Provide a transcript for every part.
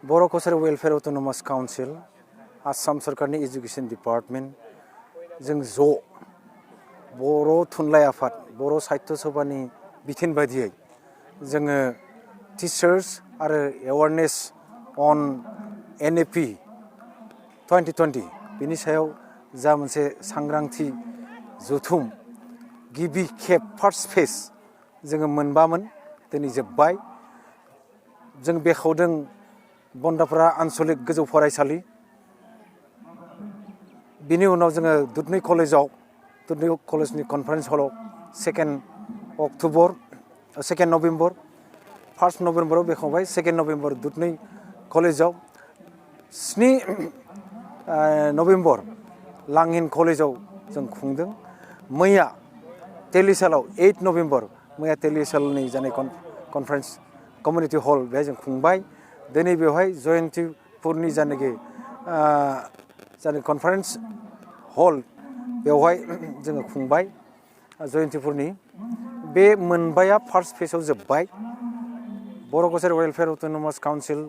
बर' कसारि welfare autonomous council Assam सरकारनि education department जों ज' बर' थुनलाइ आफाद बर' साहित्य सभानि बिथोन बायदियै जोङो टिचार्स आरो एवारनेस अन NAP 2020 बिनि सायाव जा मोनसे सांग्रांथि जथुम गिबि खेब फार्स्ट फेज जोङो मोनबामोन दिनै जोब्बाय जों बेखेवदों बन्दाफोरा आन्सलिक गोजौ फरायसालि बिनि उनाव जोङो दुधनৈ कलेजाव दुधनৈ कलेजनि कनफारेन्स हलाव 2 नभेम्बर 1 नभेम्बराव बेखेवबाय 2 नभेम्बर दुधनৈ कलेजाव 7 नभेम्बर लांहिन कलेजाव जों खुंदों मैया तेलिसालाव 8 नभेम्बर मैया तेलिसालनि जानाय कनफारेन्स कमिउनिटि हल बेहाय जों खुंबाय दिनै बेवहाय जयन्तिपुरनि जानाखि कनफारेन्स हल बेवहाय जोङो खुंबाय जयन्तिपुरनि बे मोनबाया फार्स्ट फेजआव जोब्बाय बर' कसारि वेलफेयर अट'नमास काउन्सिल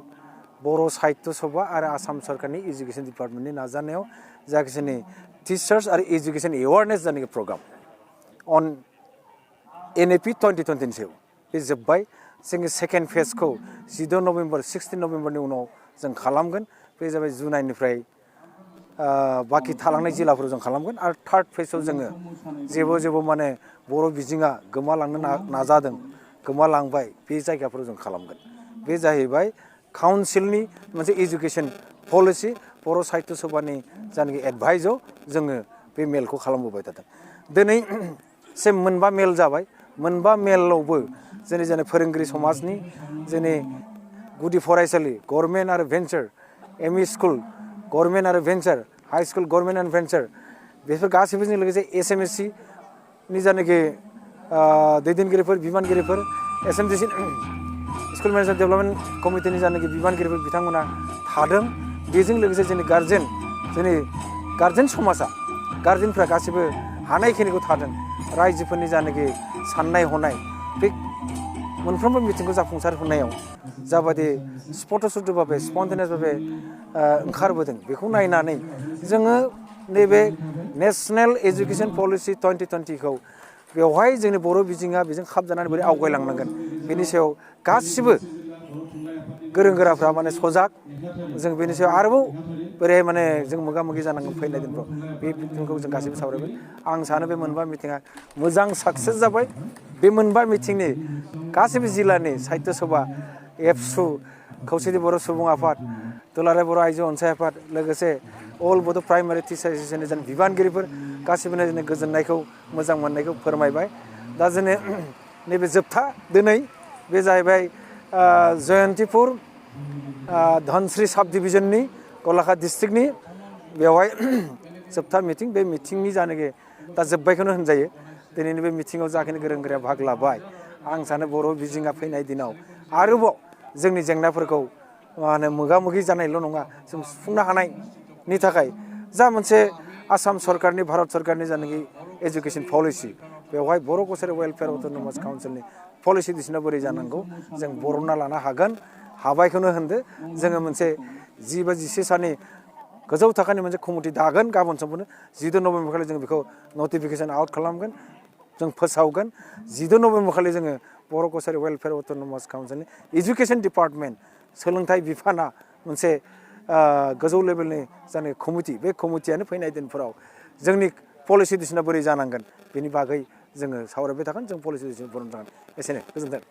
बर' साहित्य सभा आरो आसाम सरकारनि एजुकेशन डिपार्टमेन्टनि नाजानायाव जाखिनि टिचार्स आरो एजुकेशन एवारनेस जानाखि प्रग्राम अन NAP 2020 नि सायाव बे जोब्बाय जोङो सेकेन्ड फेजखौ 16 नभेम्बर 16 नभेम्बरनि उनाव जों खालामगोन बे जाबाय जुनाइनिफ्राय बाखि थालांनाय जिल्लाफोराव जों खालामगोन आरो थार्ड फेजआव जोङो जेबो माने बर' बिजोङा गोमालांनो नाजादों गोमालांबाय बे जायगाफोराव जों खालामगोन बे जाहैबाय काउन्सिलनि मोनसे एजुकेशन पलिसि बर' साहित्य सभानि जानाखि एडभाइसआव जोङो बे मेलखौ खालामबोबाय थादों दिनै मोनबा मेल जाबाय मोनबा मेलावबो जोंनि फोरोंगिरि समाजनि जोंनि गुदि फरायसालि गभर्नमेन्ट आरो भेन्चार ME स्कुल गभर्नमेन्ट आरो venture high school government and venture बेफोर गासैबोजों लोगोसे SMSC नि जानाखि दैदेनगिरिफोर बिबानगिरिफोर SMDC स्कुल मेनेजमेन्ट डेभेलपमेन्ट कमिटिनि जानाखि बिबानगिरिफोर बिथांमोना थादों बेजों लोगोसे जोंनि गार्जेन समाजा गार्जेनफ्रा गासैबो हानायखिनिखौ थादों रायजोफोरनि जानाखि साननाय हनाय बे मोनफ्रोमबो मिटिंखौ जाफुंसार होनायाव जाबादि स्पन्टेनियासभाबे ओंखारबोदों बेखौ नायनानै जोङो नैबे नेशनेल एजुकेशन पलिसि 2020 खौ बेवहाय जोंनि बर' बिजोङा बेजों खाबजानानै बोरै आवगायलांनांगोन बेनि सायाव गासिबो गोरों गोराफ्रा माने सजाग जों बेनि सायाव आरोबाव बोरै माने जों मोगा मोगि जानांगोन फैनाय दिनफ्राव बे बिथिंखौ जों गासिबो सावरायबाय आं सानो बे मोनबा मिटिङा मोजां साक्सेस जाबाय बे मोनबा मिटिंनि गासिबो जिल्लानि साहित्य सभा एबसु खौसेथि बर' सुबुं आफाद दुलाराय बर' आइजो अनसाय आफाद लोगोसे अल बड' प्राइमारि टिचार एस'सिएशननि जों बिबानगिरिफोर गासिबोनो जोंनि गोजोननायखौ मोजां मोननायखौ फोरमायबाय दा जोङो नैबे जोबथा दिनै बे जाहैबाय जयन्तिपुर धनस्रि साब डिभिजननि गलाघाट डिस्ट्रिक्टनि बेवहाय जोबथा मिटिं बे मिटिंनि जानाखि दा जोब्बायखौनो होनजायो दिनैनि बे मिटिङाव जाखिनि गोरों गोराया भाग लाबाय आं सानो बर' बिजोङा फैनाय दिनाव आरोबाव जोंनि जेंनाफोरखौ मोगा मोगि जानायल' नङा जों सुफुंनो हानायनि थाखाय जा मोनसे आसाम सरकारनि भारत सरकारनि जानाखि एजुकेशन पलिसि बेवहाय बर' कसारि वेलफेयर अट'नमास काउन्सिलनि पलिसि डिसिसना बोरै जानांगौ जों बरनना लानो हाबायखौनो होनदो जोङो मोनसे 10 बा 11 साननि गोजौ थाखोनि मोनसे कमिटि दागोन गाबोन समफोरनो 14 नभेम्बर खालि जों बेखौ नटिफिकेसन आउट खालामगोन जों फोसावगोन 14 नभेम्बर खालि जोङो बर' कसारि वेलफेयर अट'नमास काउन्सिलनि एजुकेशन डिपार्टमेन्ट सोलोंथाइ बिफाना मोनसे गोजौ लेभेलनि जानाय कमिटि बे कमिटियानो फैनाय दिनफोराव जोंनि पलिसि डिसिसना बोरै जानांगोन बेनि बागै जोङो सावरायबाय थागोन जों पलिसि डिसिसन बरननो थागोन एसेनो गोजोन्थों